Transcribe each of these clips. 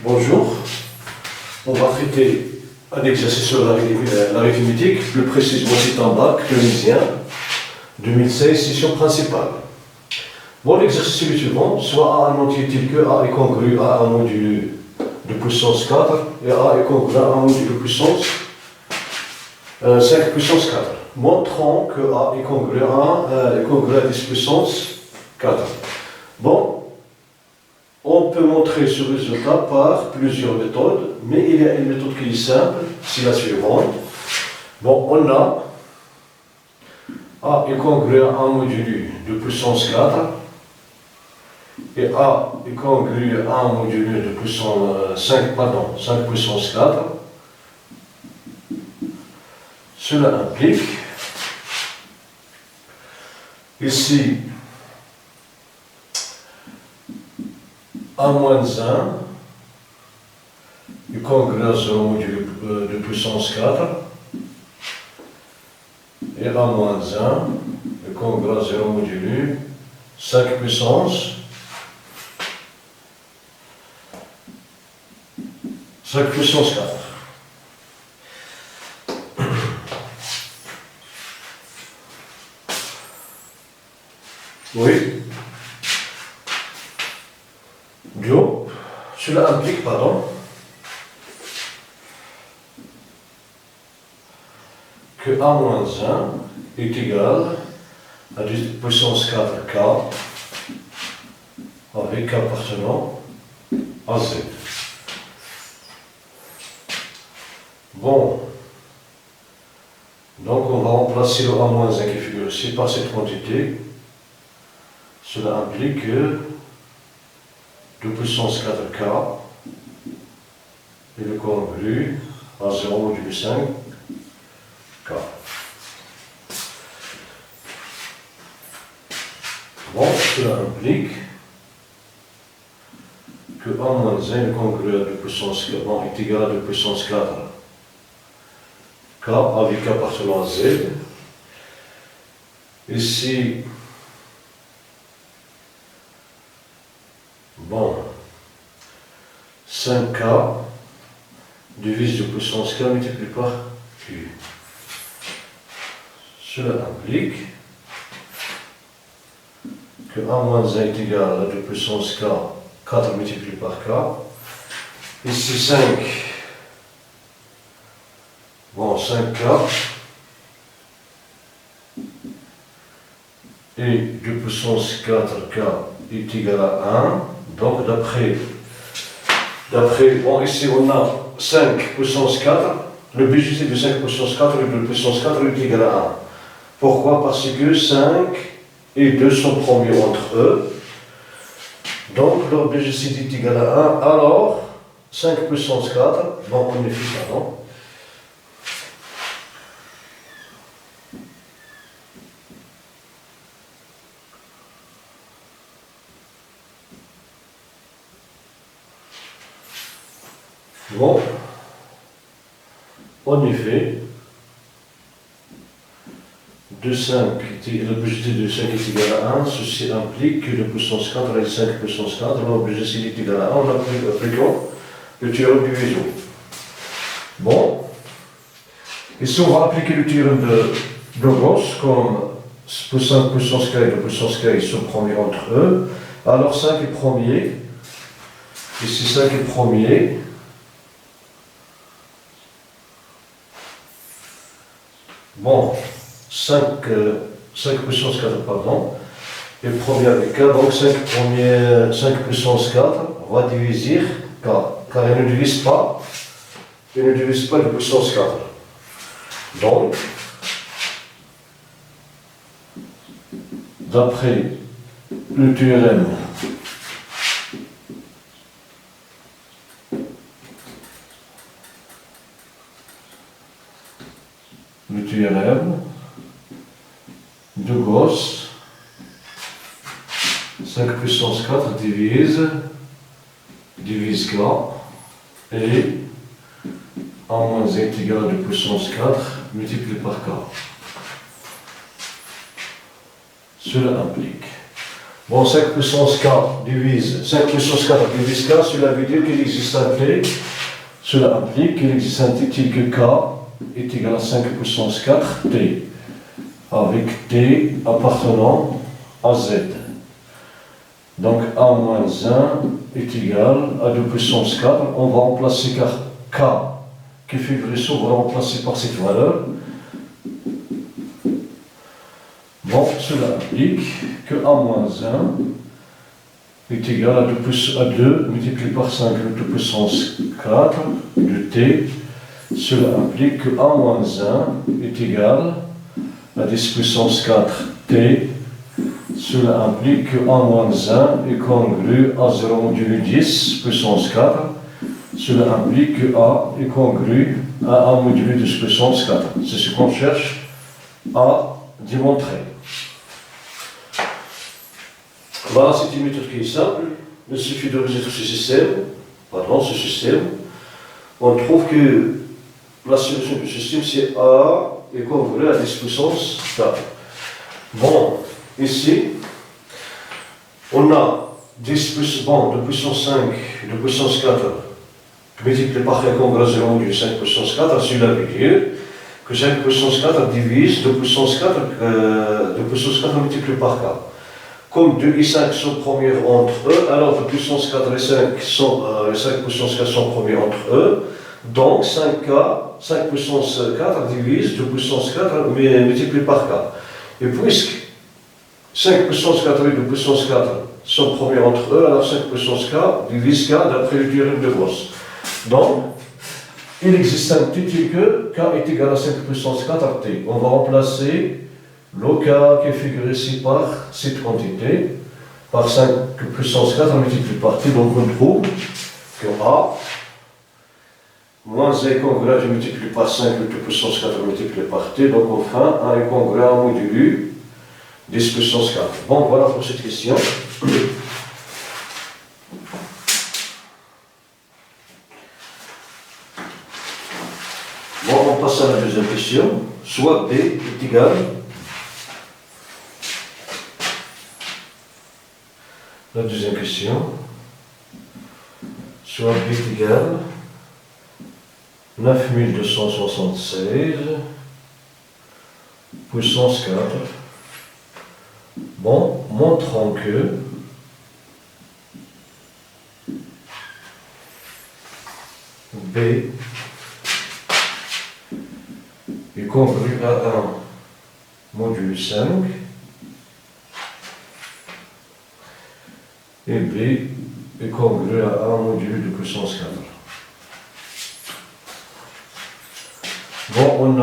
Bonjour, on va traiter un exercice sur l'arithmétique, plus précisément c'est un bac tunisien, 2016, session principale. Bon, l'exercice est le suivant, soit A un entier tel que A est congru à un module de puissance 4 et A est congru à un module de puissance 5 puissance 4. Montrons que A est congru à 10 puissance 4. Bon, on peut montrer ce résultat par plusieurs méthodes, mais il y a une méthode qui est simple, c'est la suivante. Bon, on a A est congru à un module de puissance 4 et A est congru à un module de puissance 5 puissance 4. Cela implique ici A-1 est congru à 0 module de puissance 4 et A-1 est congru à 0 module 5 puissance 4. Oui. Cela implique, que A-1 est égal à 10 puissance 4K avec K appartenant à Z. Bon, donc on va remplacer le A-1 qui figure ici par cette quantité. Cela implique que 2 puissance 4K est le congru à 0 module 5K. Bon, cela implique que A-1 est congru à 2 puissance 4, est égal à 2 puissance 4 K avec K appartenant à Z. Ici, bon, 5K divise 2 puissance K multiplié par Q. Cela implique que A-1 est égal à 2 puissance K, 4 multiplié par K. Ici 5, bon, 5K et 2 puissance 4K est égal à 1. Donc d'après, bon, ici on a 5 puissance 4, le BGC de 5 puissance 4 et de puissance 4 est égal à 1. Pourquoi? Parce que 5 et 2 sont promis entre eux. Donc leur BGC est égal à 1, alors 5 puissance 4, bon on est fait pardon. Bon, en effet, le BGC de 5 est égal à 1, ceci implique que 2 puissance 4 et 5 puissance 4, alors le BGC est égal à 1, on appliquons le théorème du réseau. Bon, ici on va appliquer le théorème de Gauss, comme 5 puissance k et 2 puissance k ils sont premiers entre eux, alors 5 est premier, ici 5 est premier. Bon, 5 puissance 4, pardon, et premier avec K, donc 5 puissance 4 va diviser K, car il ne divise pas de puissance 4. Donc, d'après le théorème de Gauss, 5 puissance 4 divise K et A-1 est égal à 2 puissance 4 multiplié par K. Cela implique Bon, 5 puissance k divise 5 puissance 4 divise k, cela veut dire qu'il existe un t, cela implique qu'il existe un t tel que k est égal à 5 puissance 4 t, avec t appartenant à z. Donc a moins 1 est égal à 2 puissance 4, on va remplacer k qui figure ici, on va le remplacer par cette valeur. Bon, cela implique que a-1 est égal à 2 multiplié par 5 de 2 puissance 4 de t. Cela implique que a-1 est égal à 10 puissance 4 t. Cela implique que a-1 est congru à 0 modulo 10 puissance 4. Cela implique que a est congru à 1 modulo 10 puissance 4. C'est ce qu'on cherche à démontrer. Voilà, c'est une méthode qui est simple. Il suffit de résoudre ce système. On trouve que la solution du système, c'est a est congru à 10 puissance 4. Bon, ici, on a 10 de puissance 5, de puissance 4, multiplié par incongru à 0 modulo 5 puissance 4, cela veut dire que 5 puissance 4 divise 2 puissance 4, 2 puissance 4 multiplié par k. Comme 2 et 5 sont premiers entre eux, alors 2 puissance 4 et 5 puissance 4 sont premiers entre eux, donc 5 puissance 4 divise 2 puissance 4 multiplié par k. Et puisque 5 puissance 4 et 2 puissance 4 sont premiers entre eux, alors 5 puissance k divise k d'après le théorème de Gauss. Donc, il existe un t tel que k est égal à 5 puissance 4 t. On va remplacer le k qui est figuré ici par cette quantité, par 5 puissance 4 multiplié par t. Donc on trouve que a moins a est congru à multiplié par 5 puissance 4 multiplié par t. Donc enfin, a est congru à modulo 10 puissance 4. Bon, voilà pour cette question. Bon, on passe à la deuxième question. Soit b est égal la deuxième question. Soit b est égal 9276 puissance 4. Bon, montrons que b est congru à 1 modulo 5 et b est congru à 1 modulo de puissance 4. Bon, on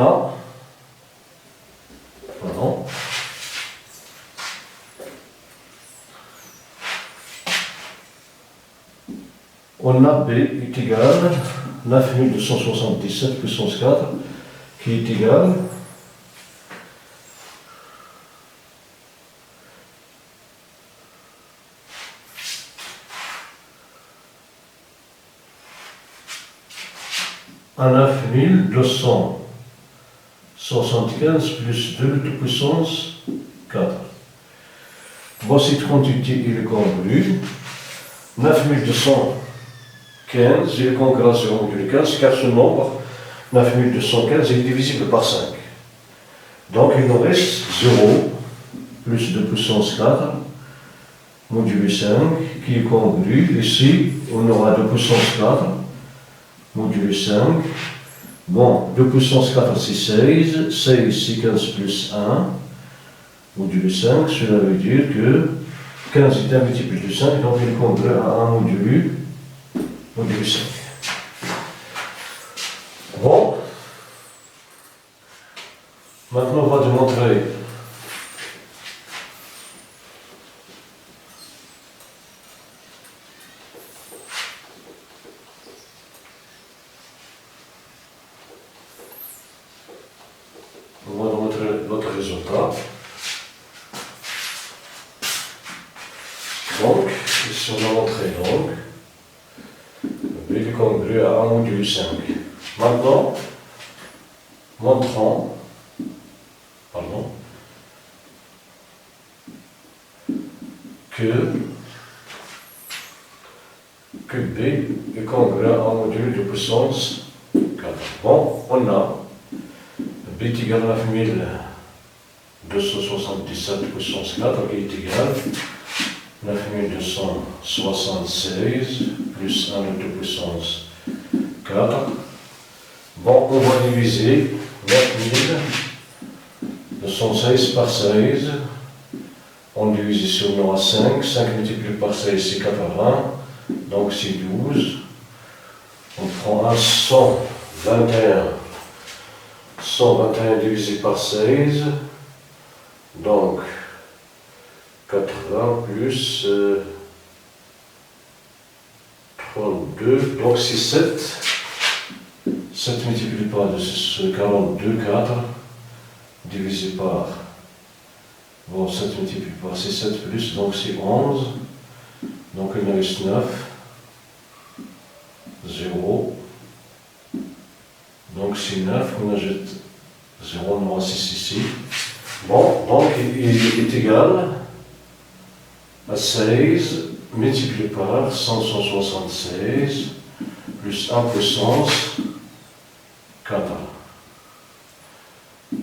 a b est égal à 9277 puissance 4 qui est égal à 9275 plus 2 de puissance 4. Voici cette quantité, il est congru. 9215, il est congru à 0 modulo 15, car ce nombre, 9215, est divisible par 5. Donc il nous reste 0 plus 2 puissance 4 modulo 5 qui est congru. Ici, on aura 2 puissance 4 modulo 5. Bon, 2 puissance 4 c'est 16, 16 c'est 15 plus 1 modulo 5, cela veut dire que 15 est un multiple de 5, donc il est congru à 1 modulo 5. Bon, maintenant on va démontrer notre résultat. Donc, ici on a montré donc, b est congru à 1 modulo 5. Maintenant, montrons, que B est congruent à un module de puissance 4. Bon, on a B est égal à 9277 puissance 4 qui est égal à 9276 plus 1 de puissance 4. Bon, on va diviser 9216 par 16. On divise ici, on aura 5. 5 multiplié par 16, c'est 80. Donc c'est 12. On prend un 121 divisé par 16. Donc 80 plus 32. Donc c'est 7. 7 multiplié par 2, c'est 42, 4. Divisé par... Bon, 7 multiplié par, c'est 7 plus, donc c'est 11. Donc il me reste 9. 0. Donc c'est 9, on ajoute 0, on aura 6 ici. Bon, donc il est égal à 16 multiplié par 576 plus 1 puissance 4.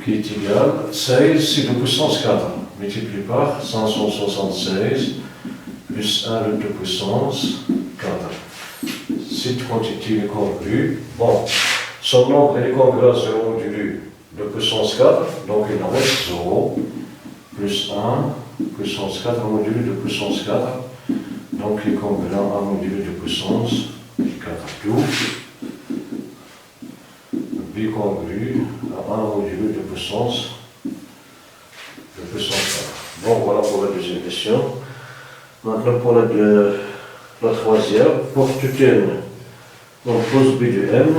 Qui est égal, 16 c'est de puissance 4, multiplié par 576 plus 1 de puissance 4. Cette quantité est congrue. Bon, son nombre est congru à 0 modulu de puissance 4, donc il en reste 0, plus 1, puissance 4 modulu de puissance 4, donc il est congruent à un modulu de puissance 4. Tout B congru à un modulu de puissance 4. Bon, voilà pour la deuxième question. Maintenant pour la troisième, pour toute n, on pose B de n.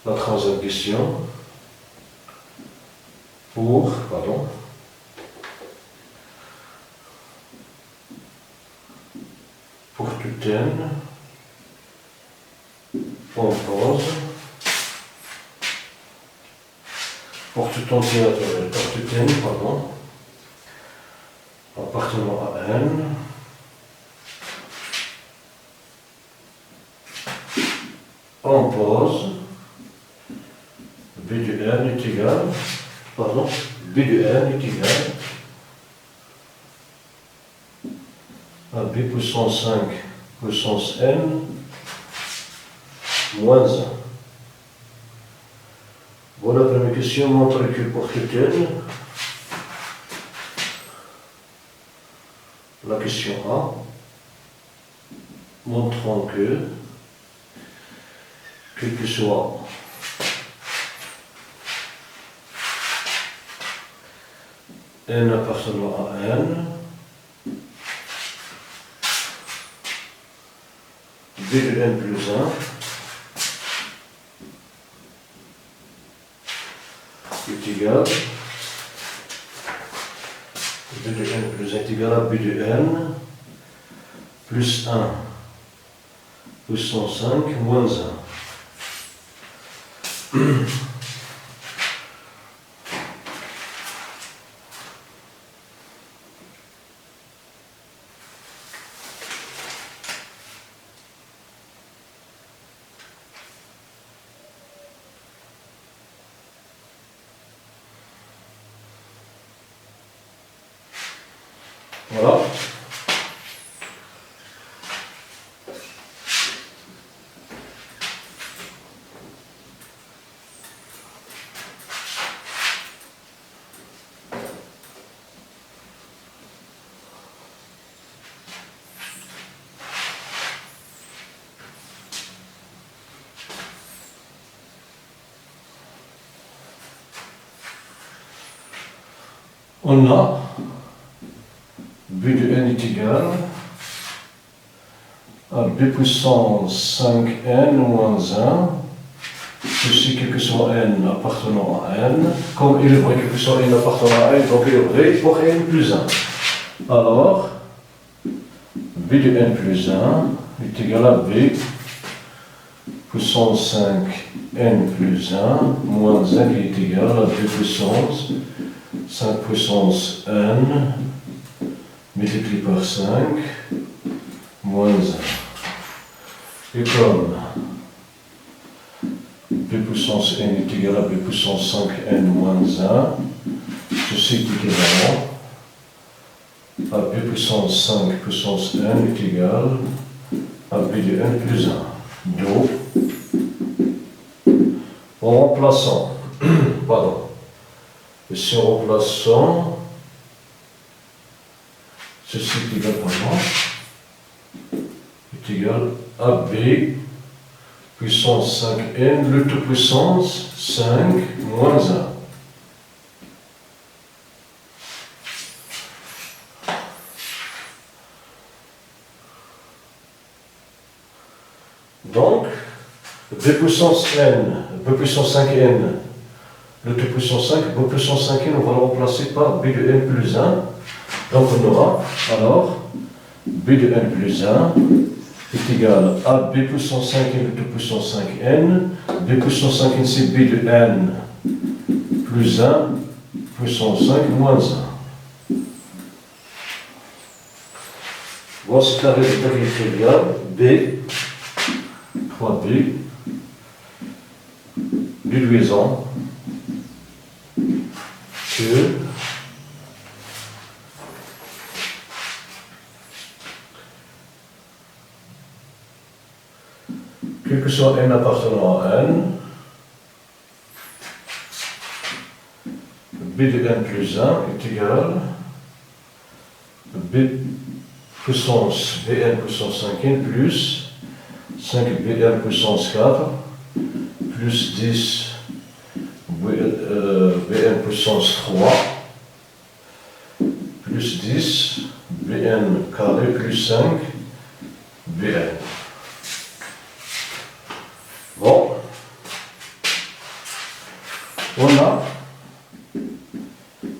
La troisième question. Pour toute n, on pose pour tout entier naturel, pour toute n, appartenant à n, on pose B de n est égal, B de n est égal à B puissance 5 puissance n moins 1. Voilà la première question, montre que pour toute n, la question A, montrant que, quel que soit n appartenant à n, B de n plus 1 est égal, B de n plus 1 est égal à B de n plus 1 puissance 5 moins 1. Voilà. On a B de n est égal à B puissance 5n moins 1, ceci quel que soit n appartenant à n, comme il est vrai quel que soit n appartenant à n, donc il est vrai pour n plus 1. Alors, B de n plus 1 est égal à B puissance 5n plus 1 moins 1 qui est égal à B puissance 5 puissance n multiplié par 5 moins 1. Et comme b puissance n est égal à b puissance 5n moins 1, ceci est équivalent à b puissance 5 puissance n est égal à b de n plus 1. Donc, en remplaçant, pardon, et si en remplaçant, ceci est égal à moi, est égal à b puissance 5n, le tout puissance 5 moins 1. Donc, b puissance n, b puissance 5n, le tout puissance 5, b puissance 5n, on va le remplacer par b de n plus 1. Donc on aura alors b de n plus 1 est égal à b puissance 5n, le tout puissance 5n. b puissance 5n, c'est b de n plus 1 puissance 5 moins 1. Voici la résultat qui est trivial. b 3b, déduisant que quel que soit n appartenant à n, b de n plus 1 est égal à b puissance bn puissance 5n plus 5bn puissance 4 plus 10 bn puissance 3 plus 10 bn carré plus 5 bn. Bon, on a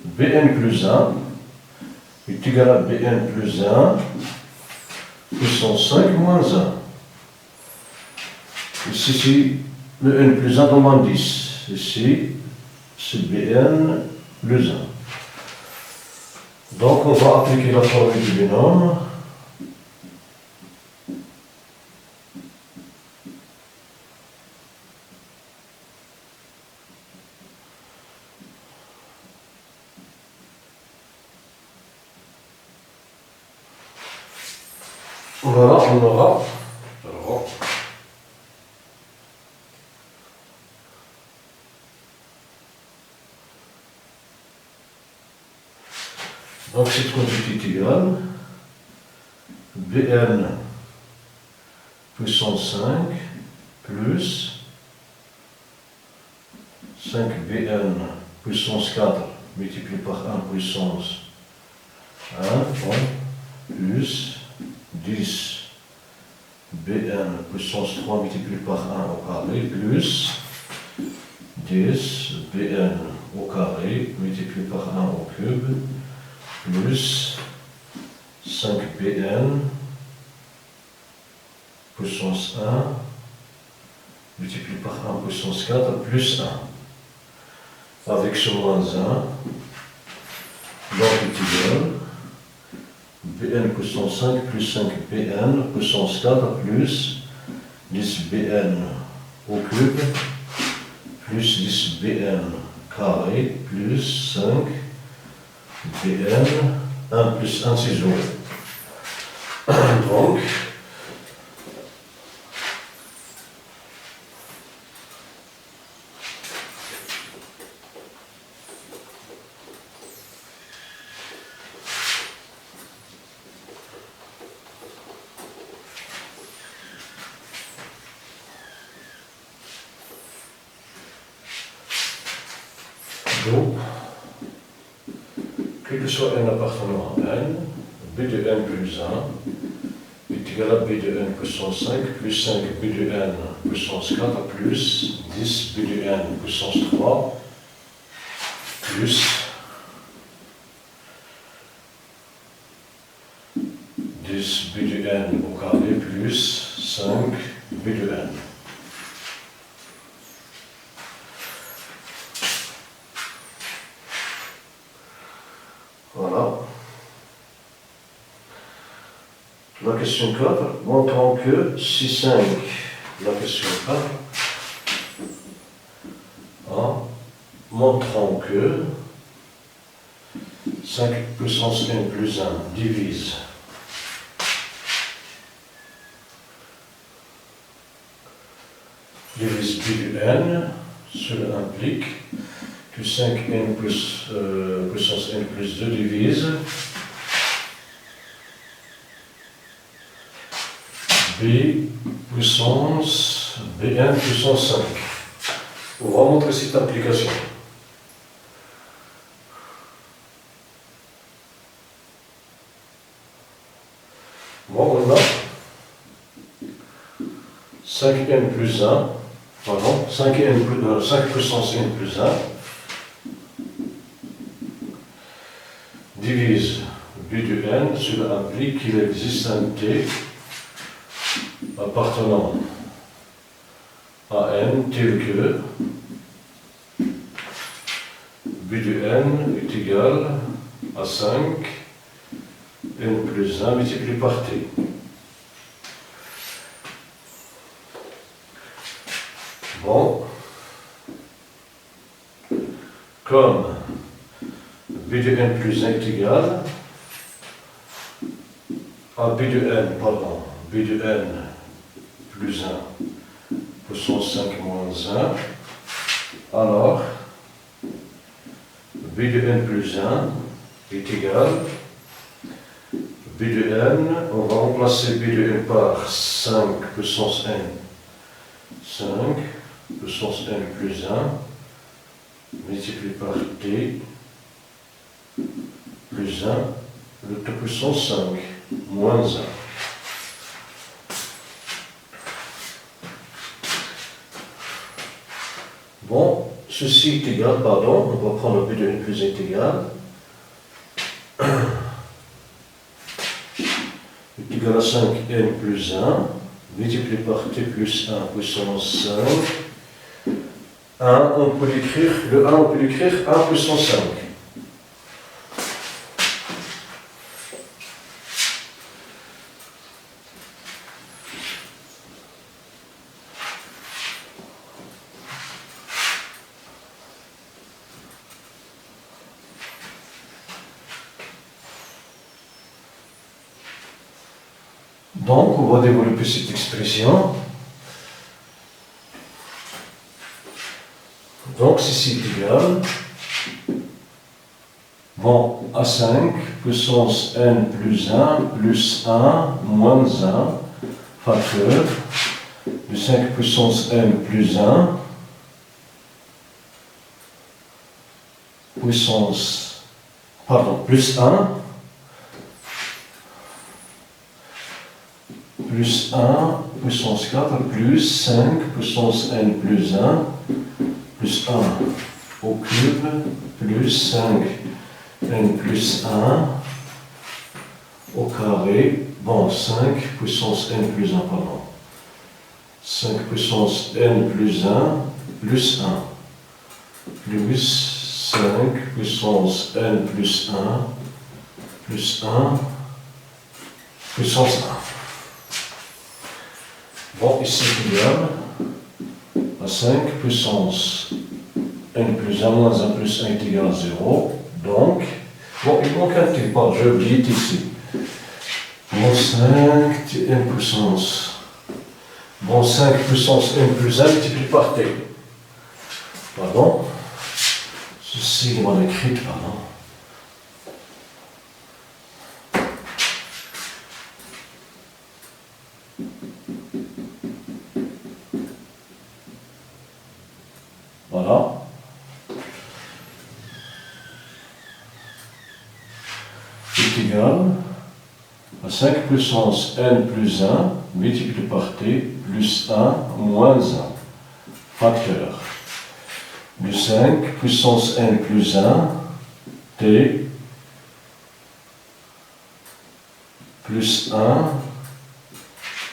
bn plus 1 est égal à bn plus 1 puissance 5 moins 1. Ici, c'est le n plus 1 dans moins 10. Ici, c'est bn plus 1. Donc, on va appliquer la formule du binôme. Voilà, on aura donc cette quantité est égale bn puissance 5 plus 5bn puissance 4 multiplié par 1 puissance 1 plus 10 bn puissance 3 multiplié par 1 au carré plus 10 bn au carré multiplié par 1 au cube plus 5bn puissance 1 multiplié par 1 puissance 4 plus 1. Avec ce moins 1, donc est égal bn puissance 5 plus 5bn puissance 4 plus 10bn au cube plus 10bn carré plus 5bn 1 plus 1 c'est 0. Donc quel que soit n appartenant à n, b de n plus 1 est égal à b de n puissance 5 plus 5 b de n puissance 4 plus 10 b de n puissance 3 plus 10 b de n au carré plus 5 b de n. Voilà. la question 4, montrant que si 5, la question 4, montrant que 5 puissance n plus 1 divise b du n, cela implique que 5n plus, puissance n plus 2 divise b puissance bn puissance 5. On va montrer cette application. Bon, on a 5n plus 1, pardon, 5 puissance n plus 1 divise b du n, cela implique qu'il existe un t appartenant à n tel que b du n est égal à 5 n plus 1 multiplié par t. Bon, comme b de n plus 1 est égal à b de n plus 1 puissance 5 moins 1, alors b de n plus 1 est égal b de n, on va remplacer b de n par 5 puissance n, 5 puissance n plus 1 multiplié par t plus 1, le tout puissance 5 moins 1. Bon, ceci est égal, pardon, on va prendre b de n plus 1 est égal est égal à 5n plus 1 multiplié par t plus 1 puissance 5. 1, on peut l'écrire, le 1 on peut l'écrire 1 puissance 5. Donc, on va développer cette expression. Donc, ceci est égal, bon, à 5 puissance n plus 1 plus 1 moins 1 facteur de 5 puissance n plus 1 puissance, pardon, plus 1 plus 1 puissance 4 plus 5 puissance n plus 1 plus 1 au cube plus 5 n plus 1 au carré, bon 5 puissance n plus 1, pardon, 5 puissance n plus 1 plus 1 plus 5 puissance n plus 1 plus 1 puissance 1. Bon, ici il y a à 5 puissance n plus 1 moins 1 plus 1 est égal à 0. Donc, bon, il manque un t, pardon, j'ai oublié ici. Bon, 5 n puissance. Bon, 5 puissance n plus 1 multiplié par t. Pardon. Ceci est mal écrit, pardon. Voilà. Est égal à 5 puissance n plus 1 multiplié par t plus 1 moins 1 facteur de 5 puissance n plus 1 t plus 1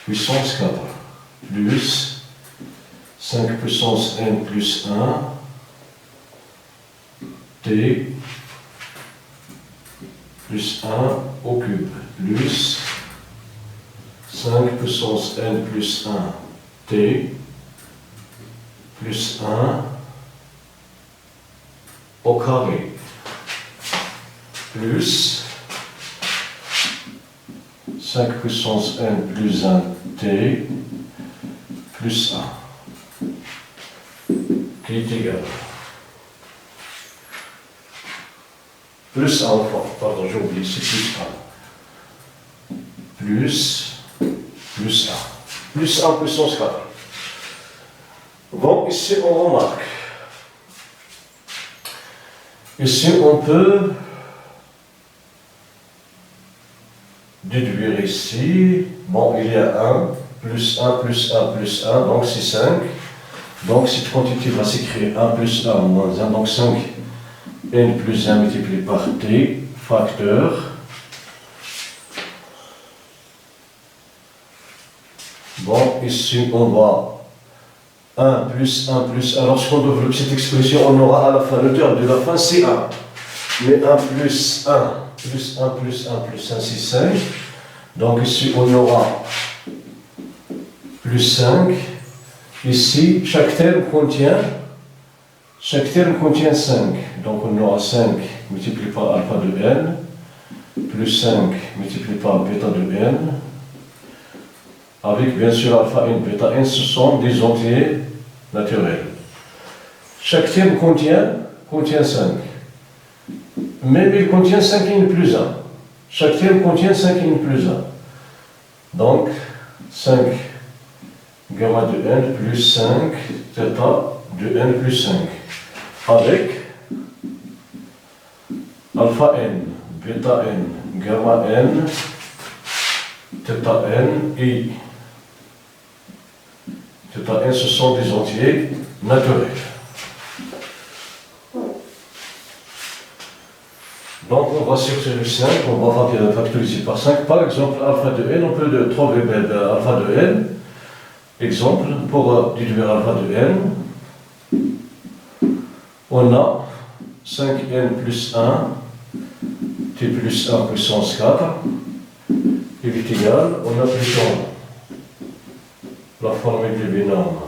puissance 4 plus 5 puissance n plus 1 t plus 1 au cube plus 5 puissance n plus 1 t plus 1 au carré plus 5 puissance n plus 1 t plus 1 qui est égal. Plus 1 encore, pardon, j'ai oublié, c'est plus 1. Plus 1. Plus 1 puissance 4. Bon, ici on remarque. Ici on peut déduire ici. Bon, il y a 1, plus 1, plus 1, plus 1, donc c'est 5. Donc cette quantité va s'écrire 1 plus 1 moins 1, donc 5 n plus 1 multiplié par t, facteur. Bon, ici on voit 1 plus 1 plus 1. Lorsqu'on développe cette expression, on aura à la fin, le terme de la fin c'est 1. Mais 1 plus 1 plus 1 plus 1 plus 1 c'est 5. Donc ici on aura plus 5. Ici, chaque terme contient 5. Donc on aura 5 multiplié par alpha de n, plus 5 multiplié par bêta de n, avec bien sûr alpha n, bêta n, ce sont des entiers naturels. Chaque terme contient 5. Même il contient 5 n plus 1. Chaque terme contient 5 n plus 1. Donc 5 gamma de n plus 5 θ de n plus 5. Avec alpha n, bêta n, gamma n, θ n et θ n, ce sont des entiers naturels. Donc on va chercher le 5, on va factoriser par 5. Par exemple, alpha de n, on peut trouver alpha de n. Exemple, pour déduire alpha de n, on a 5n plus 1, t plus 1 puissance 4, il est égal, on applique la formule du binôme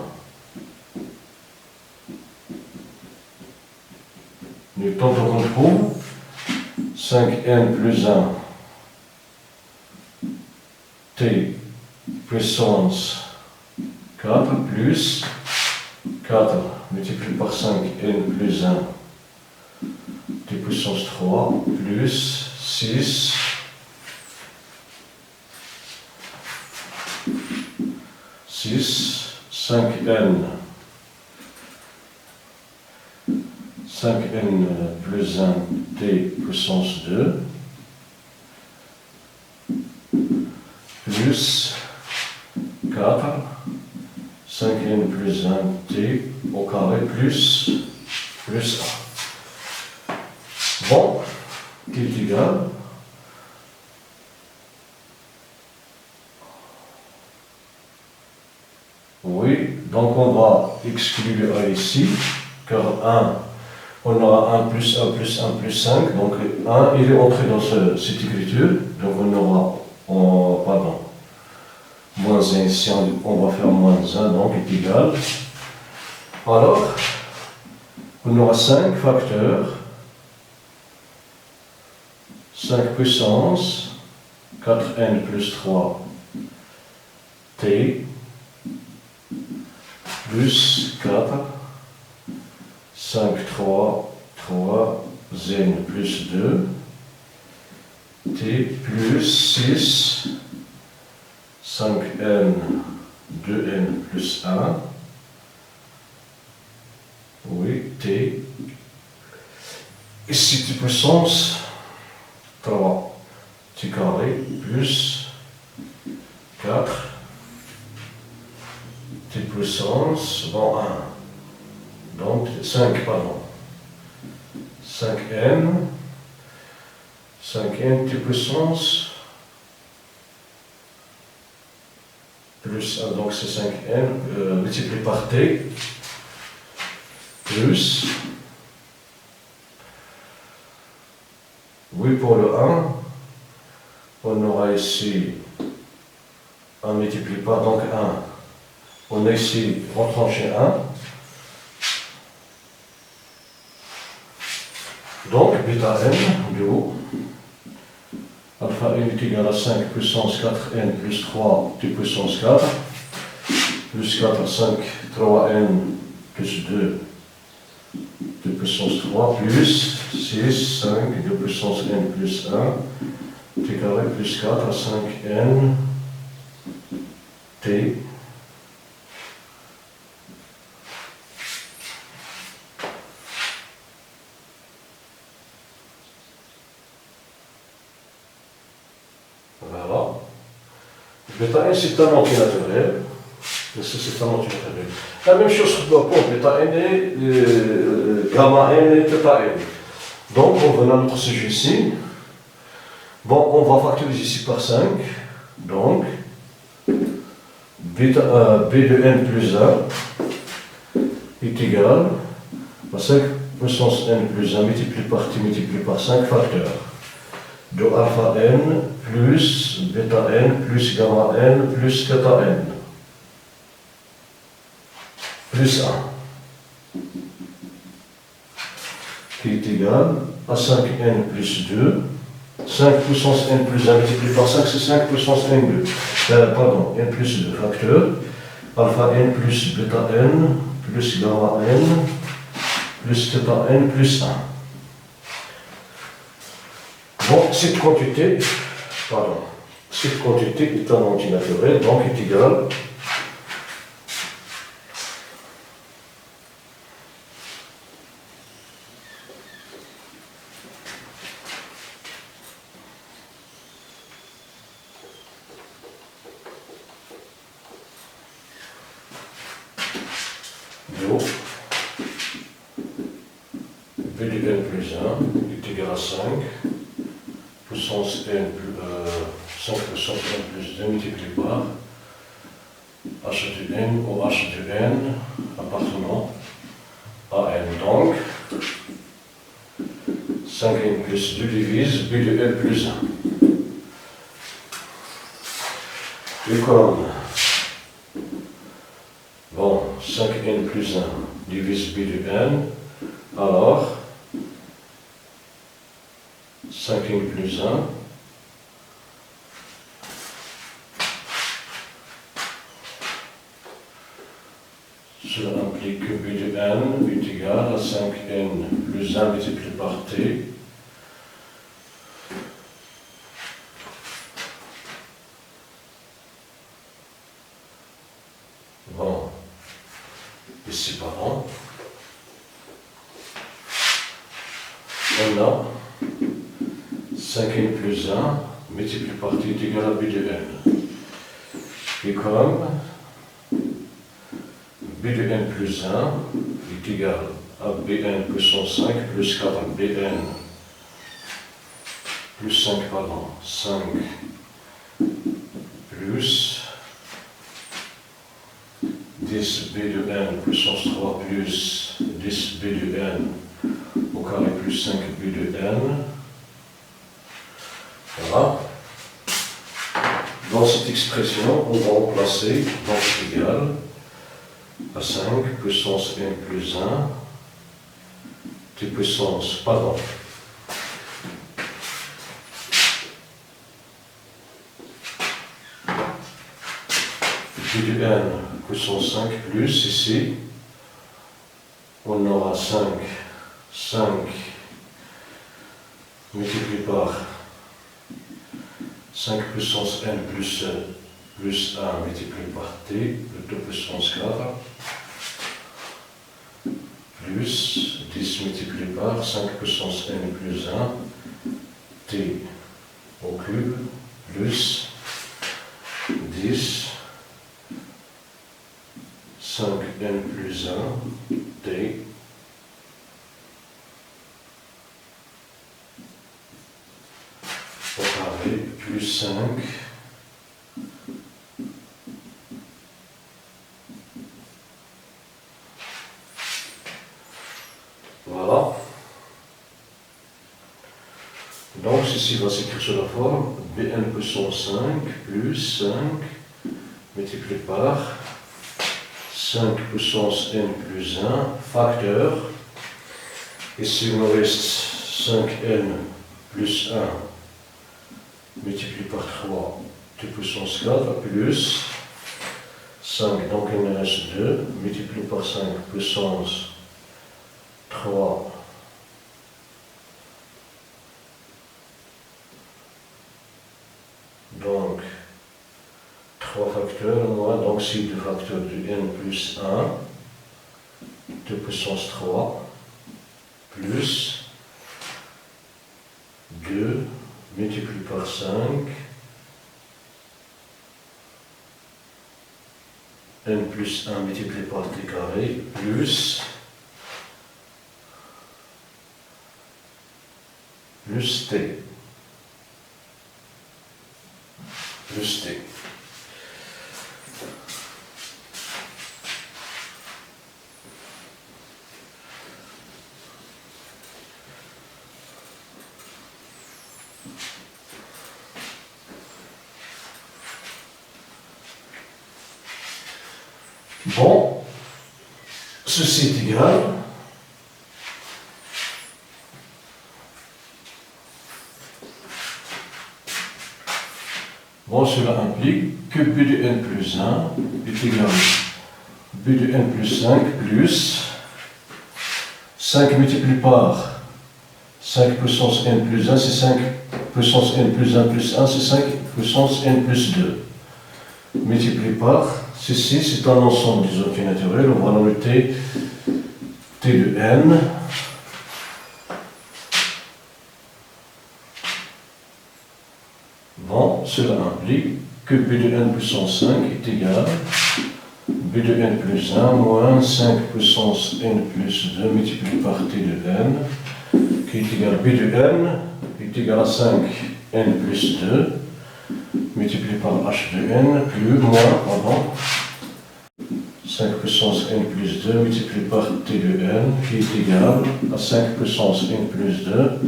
Newton, donc on trouve 5n plus 1, t puissance 4 plus 4 multiplié par 5 n plus 1 t puissance 3 plus 6 5n plus 1 t puissance 2 plus 4 5n plus 1 t au carré plus 1. Bon, qui est égal. Oui, donc on va exclure le 1 ici, car 1, on aura 1 plus 1 plus 1 plus 5, donc 1 il est entré dans cette écriture, donc on aura, pardon, moins 1 ici, on va faire moins 1, donc est égal. Alors, on aura 5 facteurs, 5 puissance, 4n plus 3 t, plus 4, 5, 3 n plus 2, t plus 6, 5n, 2n plus 1, oui, t, ici t puissance 3, t carré, plus 4, t puissance, bon 1, donc 5, pardon, 5n t puissance, plus 1, donc c'est 5n, multiplié par t, plus, oui pour le 1, on aura ici On multiplie par donc 1. On a ici, on tranche 1. Donc, bêta n du haut, alpha n est égal à 5 puissance 4n plus 3 t puissance 4, plus 4 5, 3n plus 2 t puissance 3, plus 6, 5, 2 puissance n plus 1, t carré plus 4 à 5n t. Voilà. Bêta n c'est un antinaturel. C'est un antinaturel. La même chose pour bêta n et gamma n et θ n. Donc on venait à notre sujet ici. Bon, on va factoriser ici par 5. Donc b de n plus 1 est égal à 5 puissance n plus 1 multiplié par t multiplié par 5 facteurs de alpha n plus bêta n plus gamma n plus θ n plus 1 qui est égal à 5n plus 2. 5 puissance n plus 1 multiplié par 5, c'est 5 puissance n2. Pardon, n plus 2 facteur. Alpha n plus bêta n plus gamma n plus θ n plus 1. Bon, cette quantité est un antinaturel, donc est égale b de n plus 1 est égal à 5 puissance n plus 5 puissance n plus 2 multiplié par h de n ou h de n appartenant à n. Donc 5n plus 2 divise b de n plus 1. Et comme bon, 5n plus 1 divise b de n, alors 5n plus 1 cela implique que b de n est égal à 5n plus 1 multiplié par t bon, ici par on a 5n plus 1 multiplié par t est égal à b de n. Et comme b de n plus 1 est égal à bn puissance 5 plus 4 bn plus 5, pardon, 5 plus 10 b de n puissance 3 plus 10 b de n au carré plus 5 b de n. Voilà. Dans cette expression, on va remplacer donc égal à 5 puissance n plus 1 t puissance, pardon, b de n puissance 5 plus ici, on aura 5 multiplié par 5 puissance n plus 1 multiplié par t, de 2 puissance 4, plus 10 multiplié par 5 puissance n plus 1, t au cube, plus 10, 5n plus 1, t, au carré, plus 5, voilà. Donc ceci va s'écrire sous la forme bn puissance 5 plus 5 multiplié par 5 puissance n plus 1, facteur. Ici, il nous reste 5n plus 1 multiplié par 3 de puissance 4 plus 5, donc il me reste 2 multiplié par 5 puissance 3 donc 3 facteurs moins, donc c'est le facteur de n plus 1 de puissance 3 plus 2 multiplié par 5 n plus 1 multiplié par t carré plus t plus t. Bon, ceci est égal bon, cela implique que b de n plus 1 est égal b de n plus 5 plus 5 multiplié par 5 puissance n plus 1, c'est 5 puissance n plus 1 plus 1, c'est 5 puissance n plus 2 multiplié par ceci, c'est un ensemble des entiers naturels, on va le noter t de n bon, cela implique que b de n puissance 5 est égal b de n plus 1 moins 5 puissance n plus 2 multiplié par t de n qui est égal b de n est égal à 5 n plus 2 multiplié par h de n plus moins, pardon, 5 puissance n plus 2 multiplié par t de n qui est égal à 5 puissance n plus 2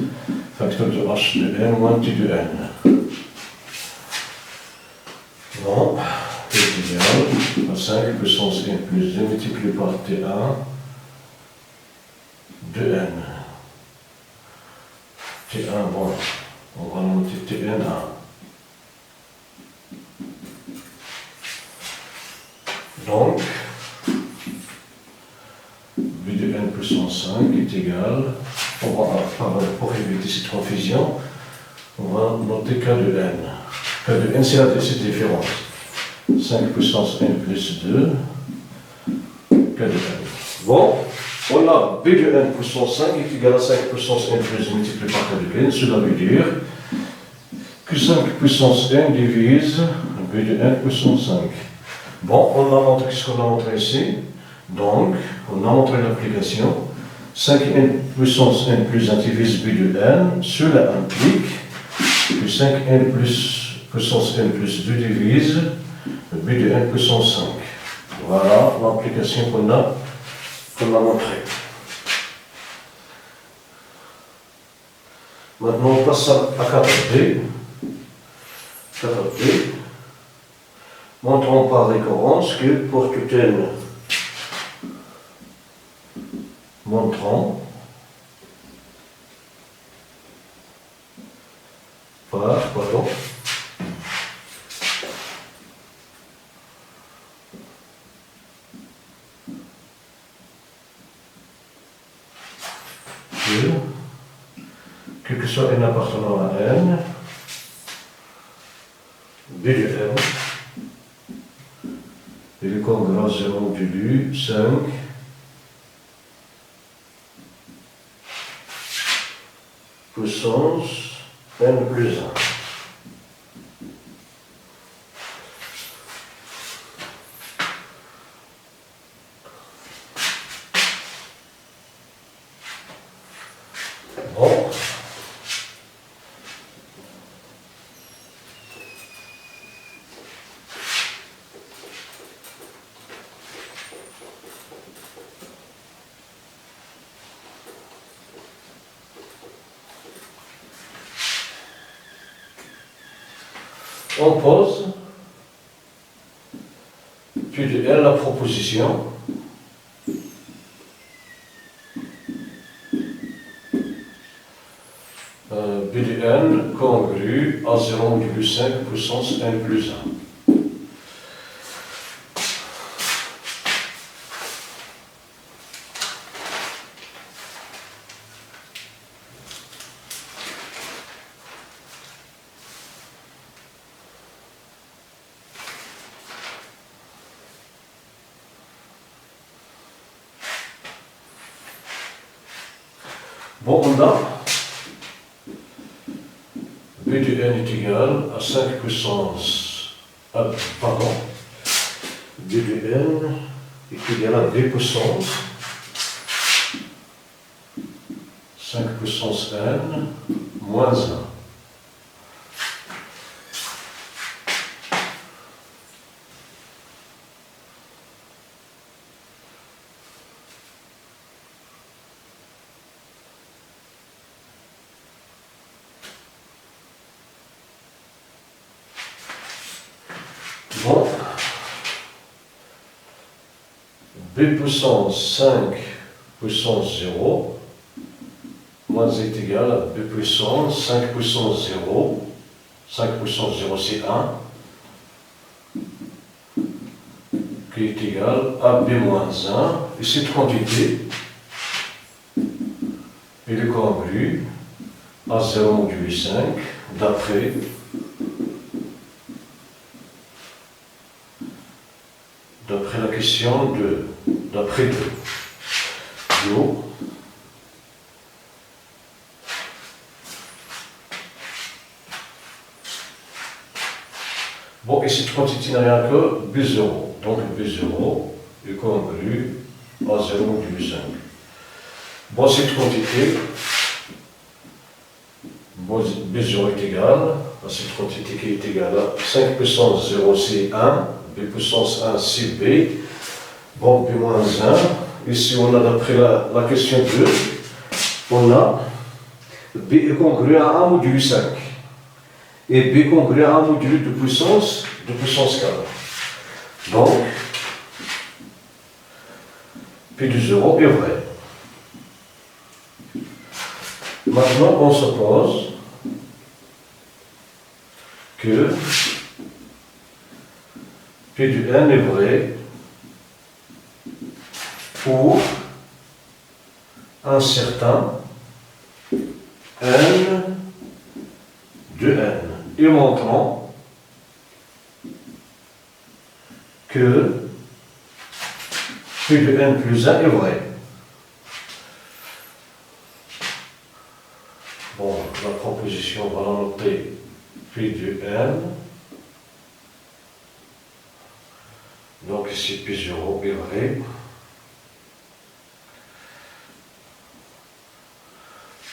facteur de h de n moins t de n. Bon, est égal à 5 puissance n plus 2 multiplié par t1 de n. t1, bon, on va noter tn1. Donc, b de n puissance 5 est égal, pour éviter cette confusion, on va noter k de n. K de n, c'est cette différence. 5 puissance n plus 2, k de n. Bon, on a b de n puissance 5 est égal à 5 puissance n plus 2 multiplié par k de n. Cela veut dire que 5 puissance n divise b de n puissance 5. Bon, on a montré ce qu'on a montré ici. Donc, on a montré l'application. 5n puissance n plus 1 divise b de n. Cela implique que 5n puissance n plus 2 divise b de n puissance 5. Voilà l'application qu'on a montrée. Maintenant, on passe à 4b. 4b. Montrons par récurrence que pour tout n montrons par, pardon, quel que soit n appartenant à n, b de n et le congruent 0 de l'U, 5 puissance n plus 1. Bon. On pose Puis de N la proposition. B de N congrue à 0,5 puissance N plus 1. Bon, on a B de N est égal à 5 puissance, pardon, B de N est égal à B puissance, 5 puissance N, moins 1. Bon, B puissance 5 puissance 0, moins est égal à B puissance 5 puissance 0, 5 puissance 0 c'est 1, qui est égal à B moins 1, et cette quantité est congrue à 0,5 d'après la question de d'après 2. L'eau bon, et cette quantité n'a rien que B0. Donc B0 est congrue à 0,5. Bon, cette quantité, bon, B0 est égal à cette quantité qui est égale à 5 puissance 0, c'est 1. B puissance 1, c'est B. Bon, B moins 1. Ici, on a d'après la question 2, on a B est congru à 1 module 5. Et B congru à 1 module de puissance 4. Donc, P de 0 est vrai. Maintenant, on suppose que P de N est vrai pour un certain N de N. Et montrons que P de N plus 1 est vrai. Bon, la proposition, on va la noter P de N. Donc ici P0 est vrai.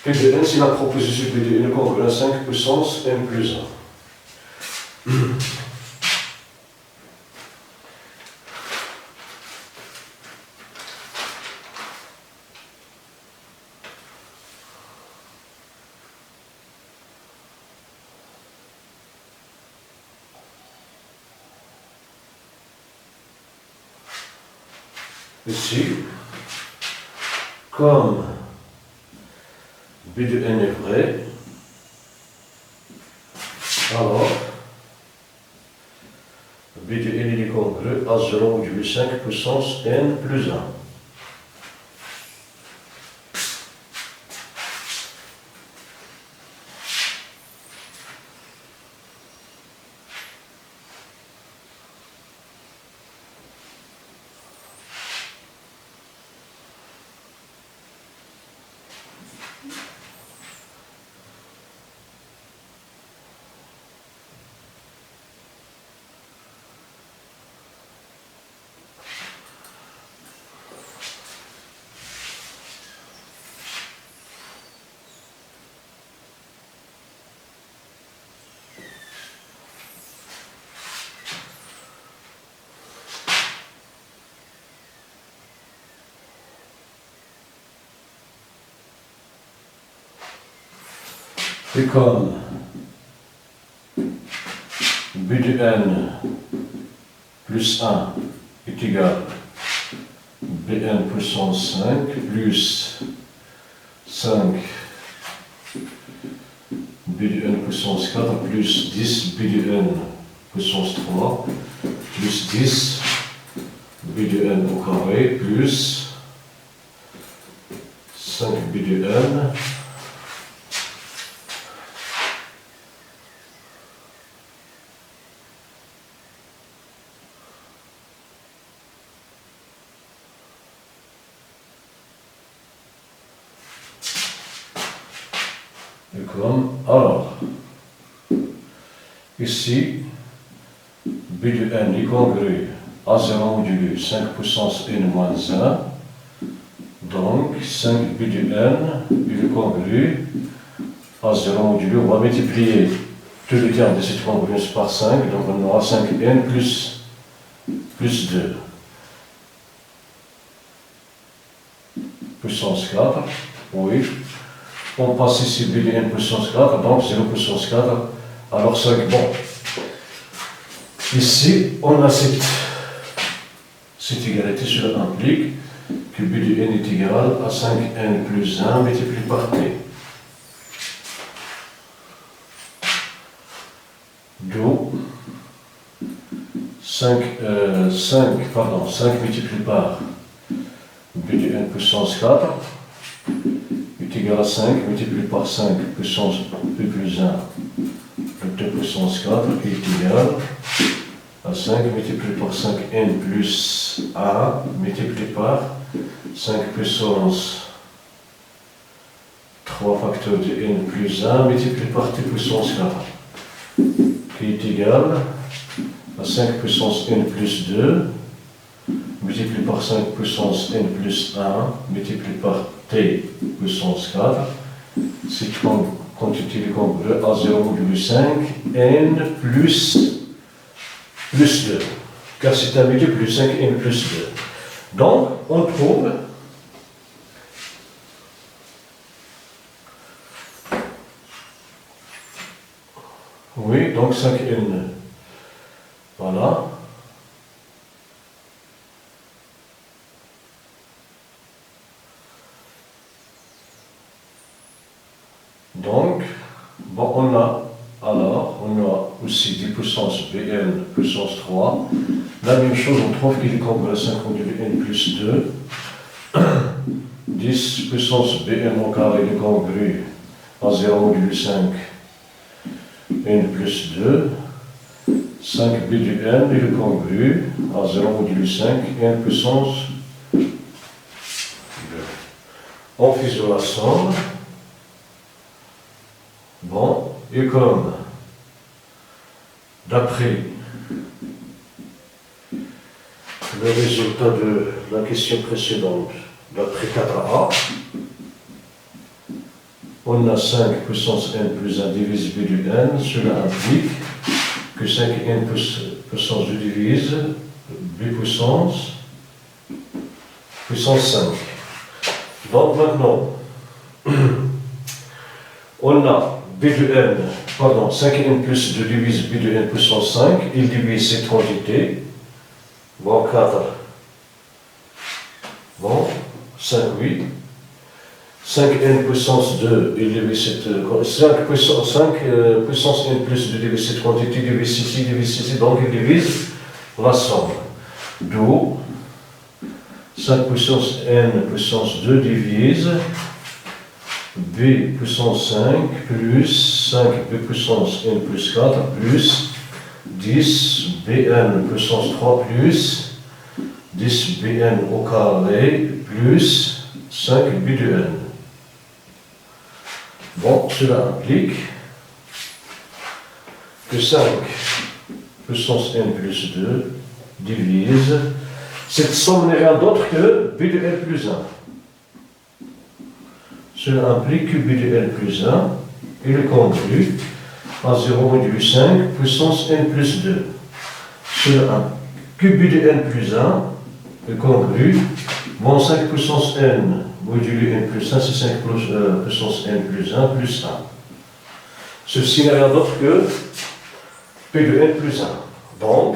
P de N, c'est la proposition P de N congrue à 5 puissance N plus 1. Ici, comme B de N est vrai, alors B de N est congru à 0,5 puissance N plus 1. Et comme B de N plus 1 est égal Bn puissance 5 plus 5 b de n puissance 4 plus 10 b de n puissance 3 plus 10 b de n au carré plus 5 b de n comme, alors, ici, b de n est congru à 0 modulo 5 puissance n moins 1, donc 5 b de n est congru à 0 modulo, on va multiplier tous les termes de cette congruence par 5, donc on aura 5n plus 2, puissance 4, oui. On passe ici b de n puissance 4, donc 0 puissance 4, alors 5, bon. Ici, on a cette égalité, cela implique que b de n est égal à 5n plus 1 multiplié par t. D'où 5 multiplié par b de n puissance 4 est égal à 5 multiplié par 5 puissance p plus 1 de t puissance 4 est égal à 5 multiplié par 5n plus 1 multiplié par 5 puissance 3 facteur de n plus 1 multiplié par t puissance 4 qui est égal à 5 puissance n plus 2 multiplié par 5 puissance n plus 1 multiplié par t puissance 4, cette quantité est congrue à 0,5 n plus 2, car c'est un multiple plus 5 n plus 2. Donc, on trouve oui, donc 5n, voilà. Donc, bon, on a aussi 10 puissance Bn puissance 3. La même chose, on trouve qu'il est congru à 5 modulo n plus 2. 10 puissance Bn au carré est congru à 0 modulo 5 n plus 2. 5 b de n est congru à 0 modulo 5 n puissance 2. On fait sur la somme. Bon, et comme d'après le résultat de la question précédente, d'après 4a, on a 5 puissance n plus 1 divise b de n, cela implique que 5n puissance 2 divise b puissance 5. Donc maintenant, on a b de n, pardon, 5n plus 2 divise b de n puissance 5, il divise cette quantité, bon 4, bon 5, oui, 5n puissance 2, il divise cette, 5 puissance n plus 2 divise cette quantité, divise ici, donc il divise la somme, d'où 5 puissance n puissance 2 divise b puissance 5 plus 5b puissance n plus 4 plus 10 bn puissance 3 plus 10 bn au carré plus 5 b de n. Bon, cela implique que 5 puissance n plus 2 divise, cette somme n'est rien d'autre que b de n plus 1. Cela implique que b de n plus 1 est congru à 0 modulo 5 puissance n plus 2. Cela implique que b de n plus 1 est congru, bon 5 puissance n modulo n plus 1, c'est 5 puissance n plus 1 plus 1. Ceci n'est rien d'autre que p de n plus 1. Donc,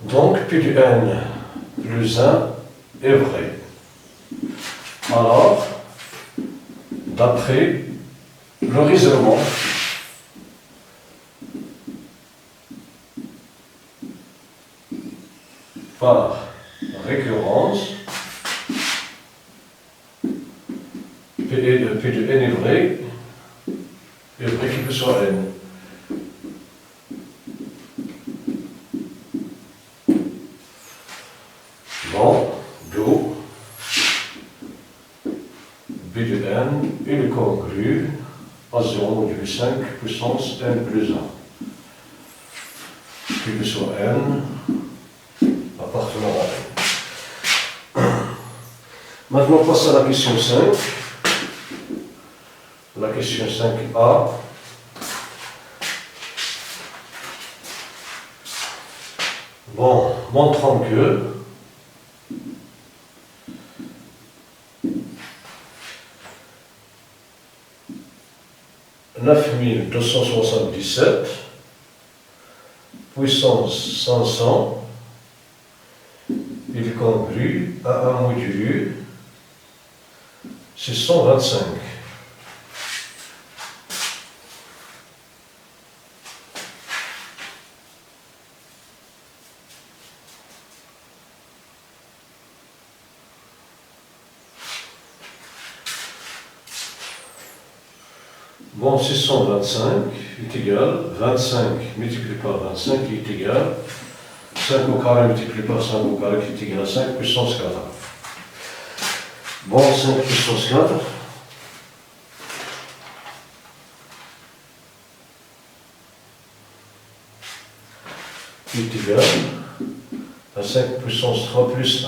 Donc, P de n plus 1 est vrai. Alors, d'après le raisonnement, par récurrence, P de n est vrai quel que soit n. Bon, d'où B de n est congru à 0 modulo 5 puissance n plus 1. Quel que soit n appartenant à n. Maintenant, on passe à la question 5. La question 5a. Bon, montrant que (9277) puissance 500 il est congru à un modulo 625. Bon, 625 est égal, 25 multiplié par 25 est égal, 5 au carré multiplié par 5 au carré qui est égal à 5 puissance 4. Bon, 5 puissance 4. Est égal à 5 puissance 3 plus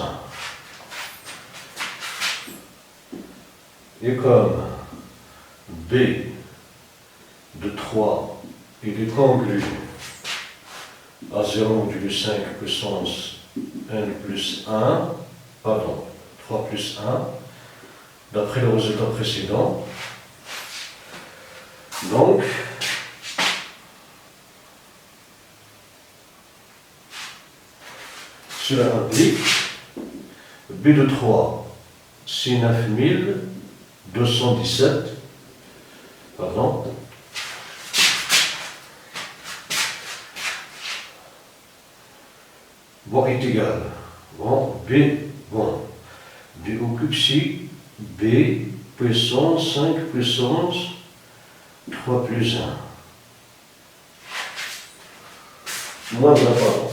1. Et comme B de 3, il est congru à 0 modulo 5 puissance n plus 1, pardon, 3 plus 1, d'après le résultat précédent. Donc, cela implique B de 3, c'est 9217, pardon, bon est égal, bon, B, bon, B occupe ici, B puissance 5 puissance 3 plus 1. Moins d'apparent.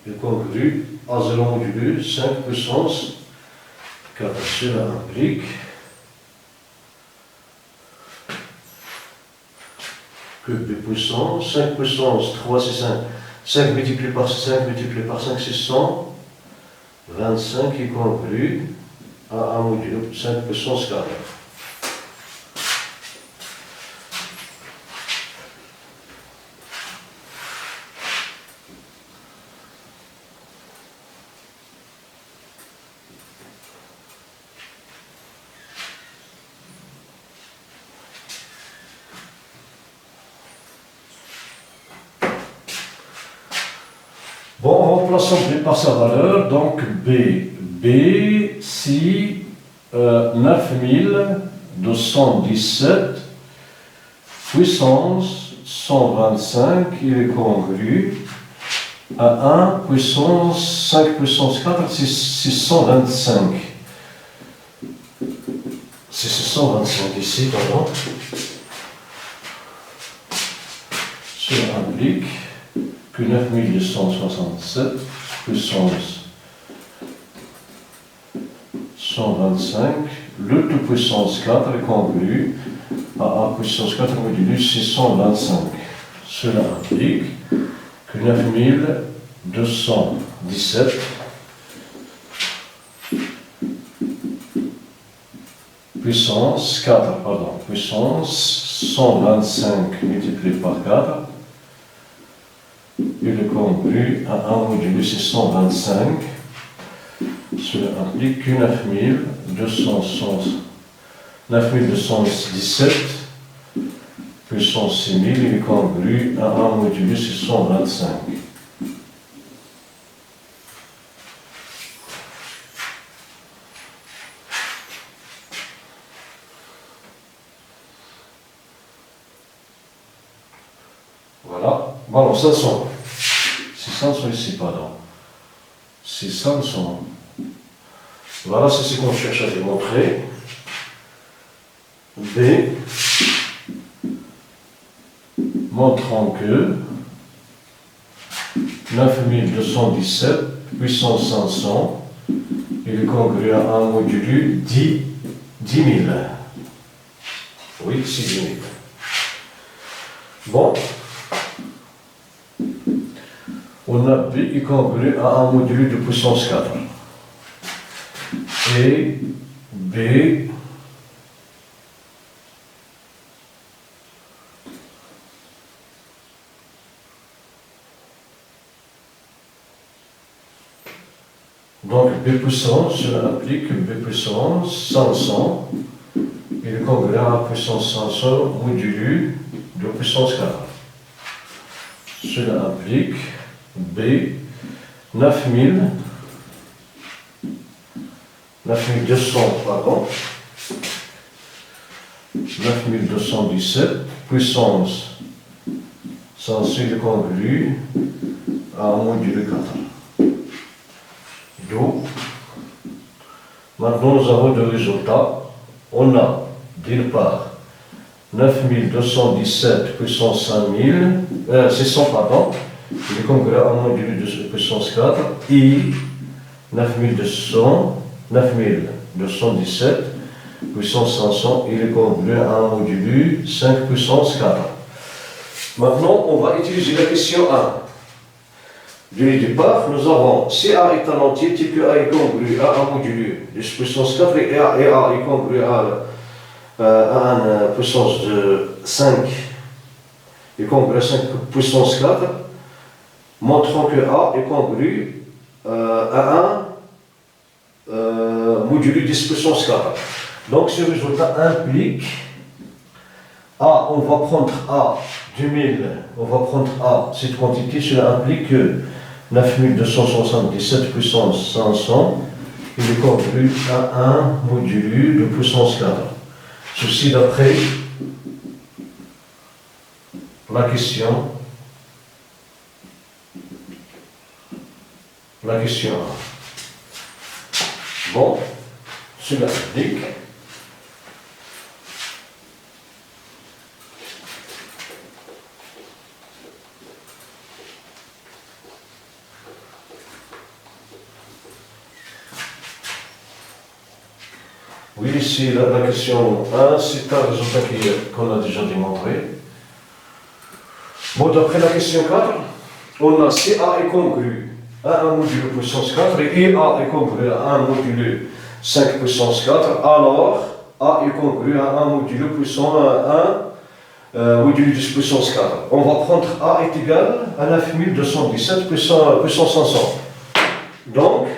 Il congru à 0 modulo 5 puissance 4. Cela implique que B puissance 5 puissance 3 c'est 5. 5 multiplié par 5 multiplié par 5 c'est 100. 25 est congru à 1 modulo 5 puissance 4. Bon, en remplaçant B par sa valeur, donc B, si 9217 puissance 125, il est congru à 1 puissance 5 puissance 4, c'est 625. C'est 625 ici, pardon. Cela implique que 9267 puissance 125, le tout puissance 4 est congru à A puissance 4 modulo 625. Cela implique que 9217 puissance 4, pardon, puissance 125 multiplié par 4, il est congru à 1 modulo 625. Cela implique que 9217 puissance 6000, il est congru à 1 modulus 625. Voilà. Bon, 500. 600 sont ici, pardon. 600 sont... Voilà, c'est ce qu'on cherche à démontrer. B, montrant que 9217 puissance 500, il est congru à un modulu 10 000. Oui, 6 000. Bon. On a B est congru à un modulu de puissance 4. Et B donc B puissance, cela implique que B puissance 500 il est congru à puissance 500 modulu de puissance 4. Cela implique B 9200, pardon, 9217 puissance 500 il est congru à un module 4. Donc, maintenant nous avons deux résultats. On a d'une part 9217 puissance 600, pardon, il est congru à un module de puissance 4 et 9217 puissance 500, il est congru à un modulu 5 puissance 4. Maintenant, on va utiliser la question 1. Du départ, nous avons si A est un entier, type A est congru à un modulu de puissance 4 et A est congru à une puissance de 5 est congru à 5 puissance 4, montrant que A est congru à un modulu de puissance 4. Donc ce résultat implique A, on va prendre A 2000, on va prendre A, cette quantité, cela implique que 9277 puissance 500, il est congru à un modulu de puissance 4. Ceci d'après la question 1. Bon, cela implique oui, ici la question 1, c'est un résultat qu'on a déjà démontré. Bon, d'après la question 4, on a si A est congru à un module puissance 4 et A est congru à un module 5 puissance 4, alors A est congru à un module puissance 1 module de puissance 4. On va prendre A est égal à 9217 puissance 500. Donc,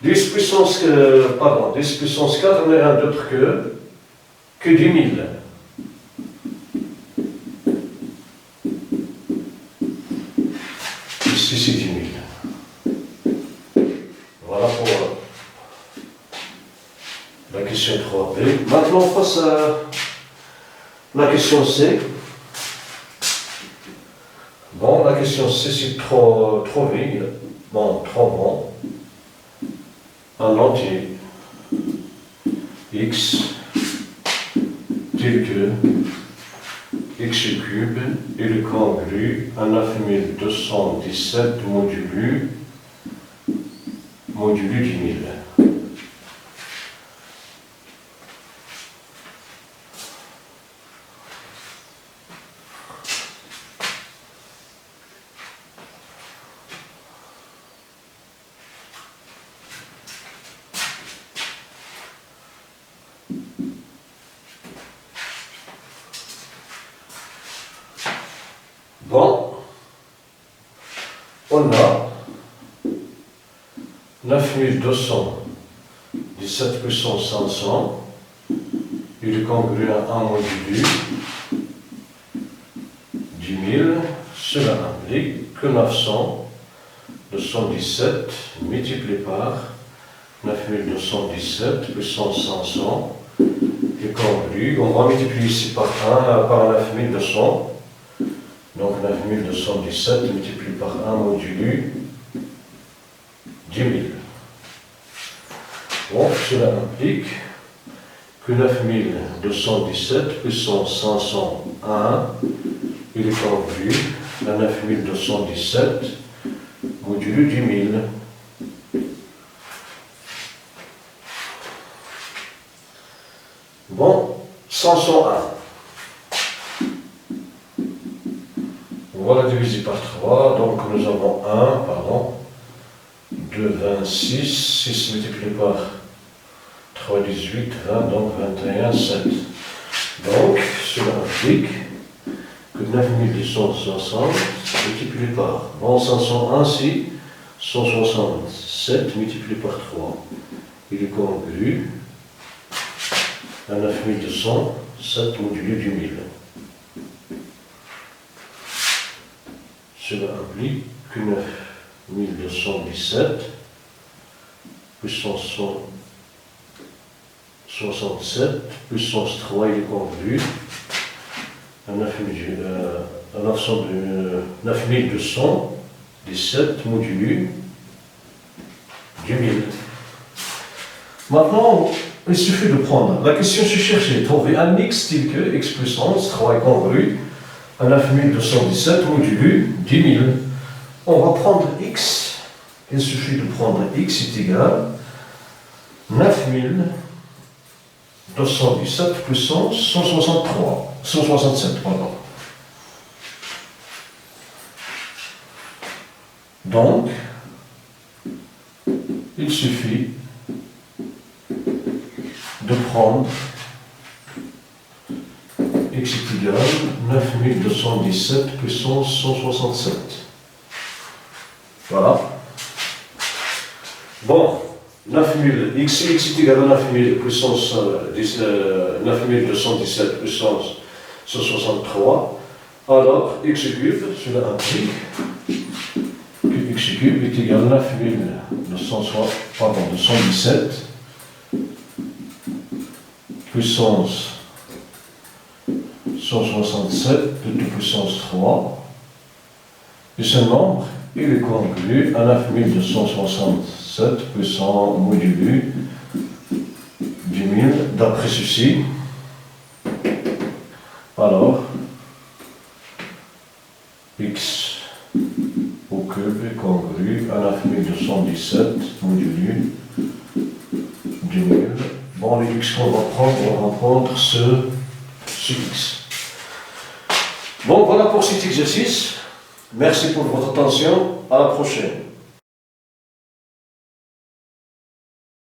10 puissance 4 n'est rien d'autre que 10 000. Ici, c'est 10 000. Voilà pour la question 3b. Maintenant, on passe à la question C. Bon, la question C, c'est trop vite. Bon, trop bon. Un entier x tel que x cube est le congru à 9217 modulu 10 000. Bon, on a 9217 puissance 500, il est congru à 1 modulo 10 000. Cela implique que 917 multiplié par 9217 puissance 500 est congru. On va multiplier ici par 1 par 9200. Donc 9217 multiplié par 1 modulo 10 000. Bon, cela implique que 9217 puissance 501, il est congru à 9217 modulo 10 000. Bon, 501. On va la diviser par 3, donc nous avons 2, 26, 6 multiplié par 3, 18, 20, donc 21, 7. Donc, cela implique que 9260 multiplié par 501, si 167 multiplié par 3, il est congru à 9207 modulo 10 000. Cela implique que 9217 puissance 67 puissance 3, il est congru à 9217 modulo 10 000. Maintenant, il suffit de prendre. La question se chercher, trouver un x tel que x puissance 3 est congru à 9217 modulo 10 000. On va prendre x. Il suffit de prendre x est égal à 9217 puissance 167. Pardon. Donc, il suffit de prendre x est égal à 9217 puissance 167. Voilà. Bon, 9000, x est égal à 9000 puissance 9217 puissance 163. Alors, x cube, cela implique que x cube est égal à 9217 puissance 167 de puissance 3. Et ce nombre, il est congru à 9267 puissance modulo 10 000 d'après ceci. Alors, x au cube est congru à 9217 modulo 10 000. Bon, les x qu'on va prendre, on va prendre ce x. Bon, voilà pour cet exercice. Merci pour votre attention. À la prochaine.